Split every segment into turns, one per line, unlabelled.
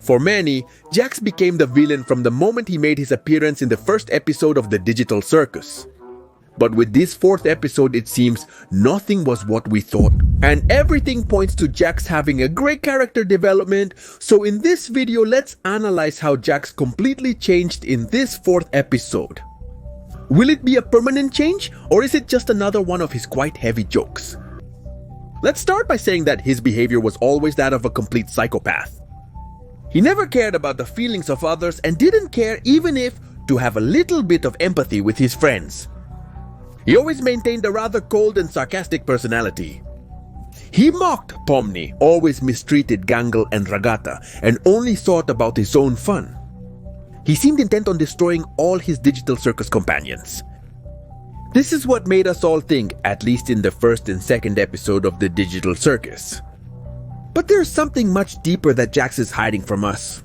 For many, Jax became the villain from the moment he made his appearance in the first episode of the digital circus. But with this fourth episode, it seems nothing was what we thought. And everything points to Jax having a great character development. So in this video, let's analyze how Jax completely changed in this fourth episode. Will it be a permanent change, or is it just another one of his quite heavy jokes? Let's start by saying that his behavior was always that of a complete psychopath. He never cared about the feelings of others and didn't care even if to have a little bit of empathy with his friends. He always maintained a rather cold and sarcastic personality. He mocked Pomni, always mistreated Gangle and Ragata, and only thought about his own fun. He seemed intent on destroying all his digital circus companions. This is what made us all think, at least in the first and second episode of the digital circus. But there's something much deeper that Jax is hiding from us.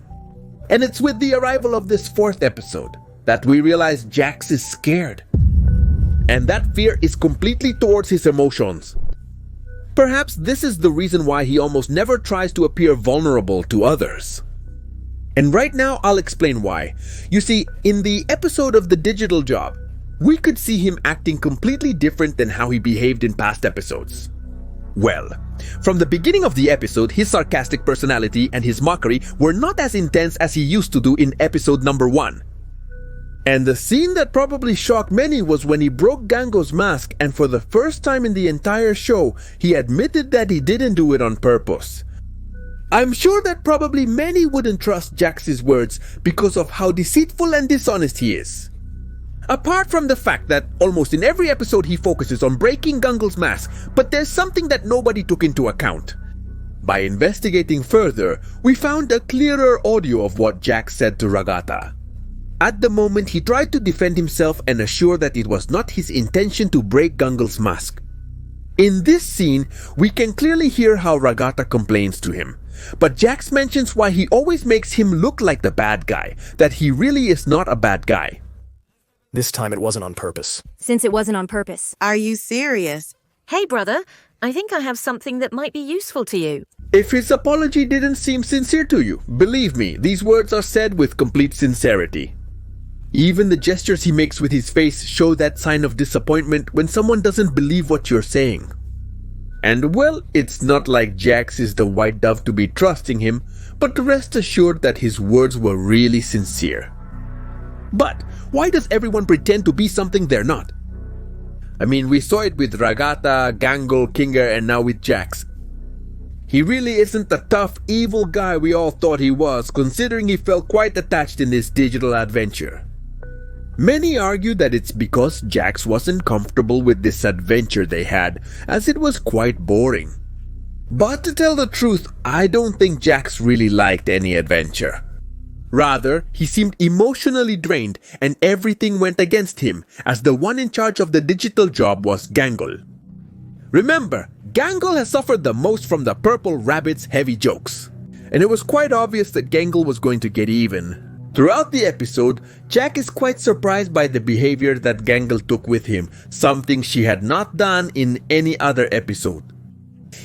And it's with the arrival of this fourth episode that we realize Jax is scared. And that fear is completely towards his emotions. Perhaps this is the reason why he almost never tries to appear vulnerable to others. And right now I'll explain why. You see, in the episode of the digital job, we could see him acting completely different than how he behaved in past episodes. Well, from the beginning of the episode, his sarcastic personality and his mockery were not as intense as he used to do in episode number 1. And the scene that probably shocked many was when he broke Gangle's mask, and for the first time in the entire show, he admitted that he didn't do it on purpose. I'm sure that probably many wouldn't trust Jax's words because of how deceitful and dishonest he is. Apart from the fact that almost in every episode he focuses on breaking Gangle's mask, but there's something that nobody took into account. By investigating further, we found a clearer audio of what Jax said to Ragata. At the moment, he tried to defend himself and assure that it was not his intention to break Gangle's mask. In this scene, we can clearly hear how Ragata complains to him. But Jax mentions why he always makes him look like the bad guy, that he really is not a bad guy.
This time it wasn't on purpose.
Since it wasn't on purpose.
Are you serious?
Hey brother, I think I have something that might be useful to you.
If his apology didn't seem sincere to you, believe me, these words are said with complete sincerity. Even the gestures he makes with his face show that sign of disappointment when someone doesn't believe what you're saying. And well, it's not like Jax is the white dove to be trusting him, but rest assured that his words were really sincere. But why does everyone pretend to be something they're not? I mean, we saw it with Ragata, Gangle, Kinger, and now with Jax. He really isn't the tough, evil guy we all thought he was, considering he felt quite attached in this digital adventure. Many argue that it's because Jax wasn't comfortable with this adventure they had, as it was quite boring. But to tell the truth, I don't think Jax really liked any adventure. Rather, he seemed emotionally drained and everything went against him, as the one in charge of the digital job was Gangle. Remember, Gangle has suffered the most from the Purple Rabbit's heavy jokes, and it was quite obvious that Gangle was going to get even. Throughout the episode, Jack is quite surprised by the behavior that Gangle took with him, something she had not done in any other episode.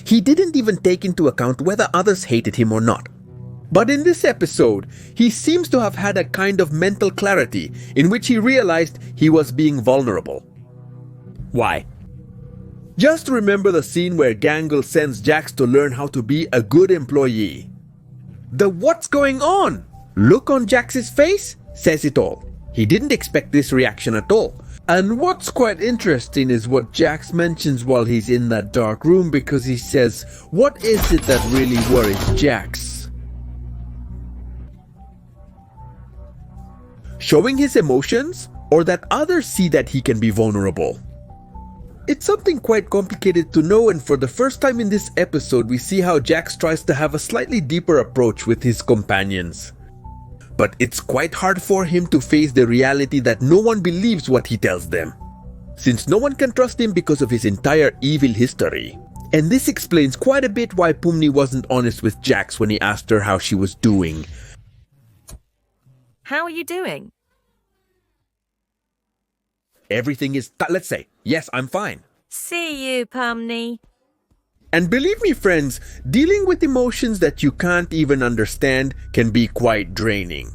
He didn't even take into account whether others hated him or not. But in this episode, he seems to have had a kind of mental clarity in which he realized he was being vulnerable. Why? Just remember the scene where Gangle sends Jax to learn how to be a good employee. The "what's going on?" look on Jax's face says it all. He didn't expect this reaction at all. And what's quite interesting is what Jax mentions while he's in that dark room, because he says, what is it that really worries Jax? Showing his emotions, or that others see that he can be vulnerable? It's something quite complicated to know, and for the first time in this episode we see how Jax tries to have a slightly deeper approach with his companions. But it's quite hard for him to face the reality that no one believes what he tells them, since no one can trust him because of his entire evil history. And this explains quite a bit why Pomni wasn't honest with Jax when he asked her how she was doing.
How are you doing?
Everything is, let's say, yes, I'm fine.
See you, Pomni.
And believe me, friends, dealing with emotions that you can't even understand can be quite draining.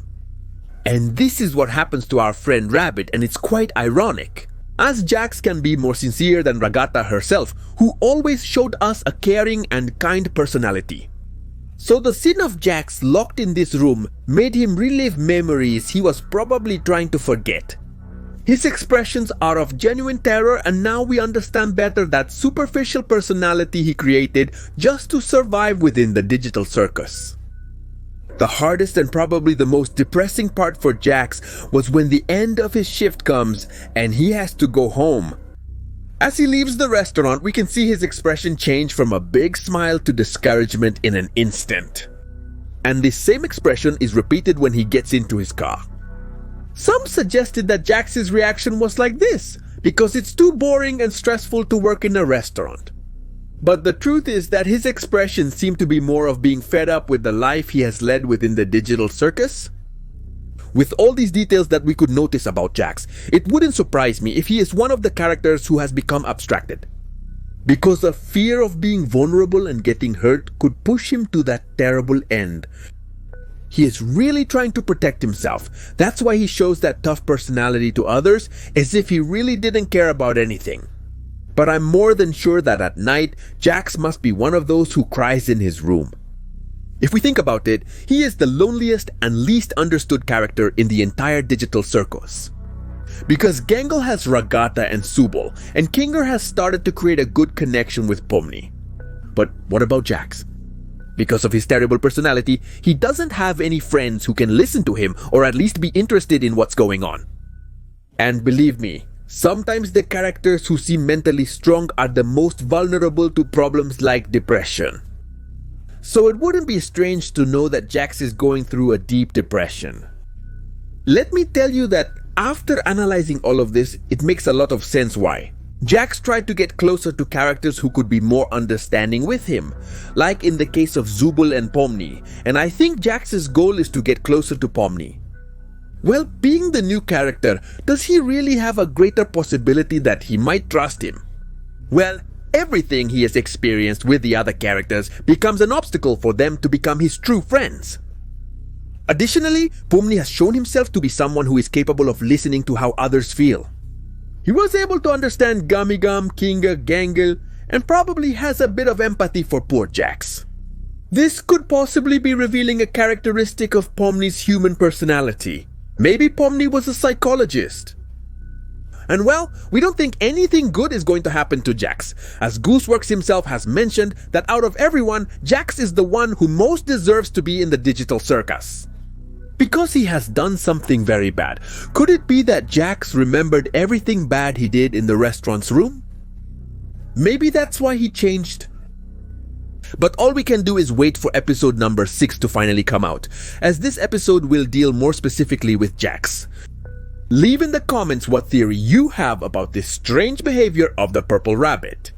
And this is what happens to our friend Rabbit, and it's quite ironic, as Jax can be more sincere than Ragata herself, who always showed us a caring and kind personality. So the scene of Jax locked in this room made him relive memories he was probably trying to forget. His expressions are of genuine terror, and now we understand better that superficial personality he created just to survive within the digital circus. The hardest and probably the most depressing part for Jax was when the end of his shift comes and he has to go home. As he leaves the restaurant, we can see his expression change from a big smile to discouragement in an instant. And this same expression is repeated when he gets into his car. Some suggested that Jax's reaction was like this because it's too boring and stressful to work in a restaurant. But the truth is that his expressions seem to be more of being fed up with the life he has led within the digital circus. With all these details that we could notice about Jax, it wouldn't surprise me if he is one of the characters who has become abstracted. Because the fear of being vulnerable and getting hurt could push him to that terrible end. He is really trying to protect himself. That's why he shows that tough personality to others, as if he really didn't care about anything. But I'm more than sure that at night, Jax must be one of those who cries in his room. If we think about it, he is the loneliest and least understood character in the entire digital circus. Because Gangle has Ragata and Subol, and Kinger has started to create a good connection with Pomni. But what about Jax? Because of his terrible personality, he doesn't have any friends who can listen to him or at least be interested in what's going on. And believe me, sometimes the characters who seem mentally strong are the most vulnerable to problems like depression. So it wouldn't be strange to know that Jax is going through a deep depression. Let me tell you that after analyzing all of this, it makes a lot of sense why. Jax tried to get closer to characters who could be more understanding with him, like in the case of Zubul and Pomni, and I think Jax's goal is to get closer to Pomni. Well, being the new character, does he really have a greater possibility that he might trust him? Well, everything he has experienced with the other characters becomes an obstacle for them to become his true friends. Additionally, Pomni has shown himself to be someone who is capable of listening to how others feel. He was able to understand Gamigam, Kinga, Gangle, and probably has a bit of empathy for poor Jax. This could possibly be revealing a characteristic of Pomni's human personality. Maybe Pomni was a psychologist. And well, we don't think anything good is going to happen to Jax, as Gooseworks himself has mentioned that out of everyone, Jax is the one who most deserves to be in the digital circus. Because he has done something very bad, could it be that Jax remembered everything bad he did in the restaurant's room? Maybe that's why he changed. But all we can do is wait for episode number 6 to finally come out, as this episode will deal more specifically with Jax. Leave in the comments what theory you have about this strange behavior of the Purple Rabbit.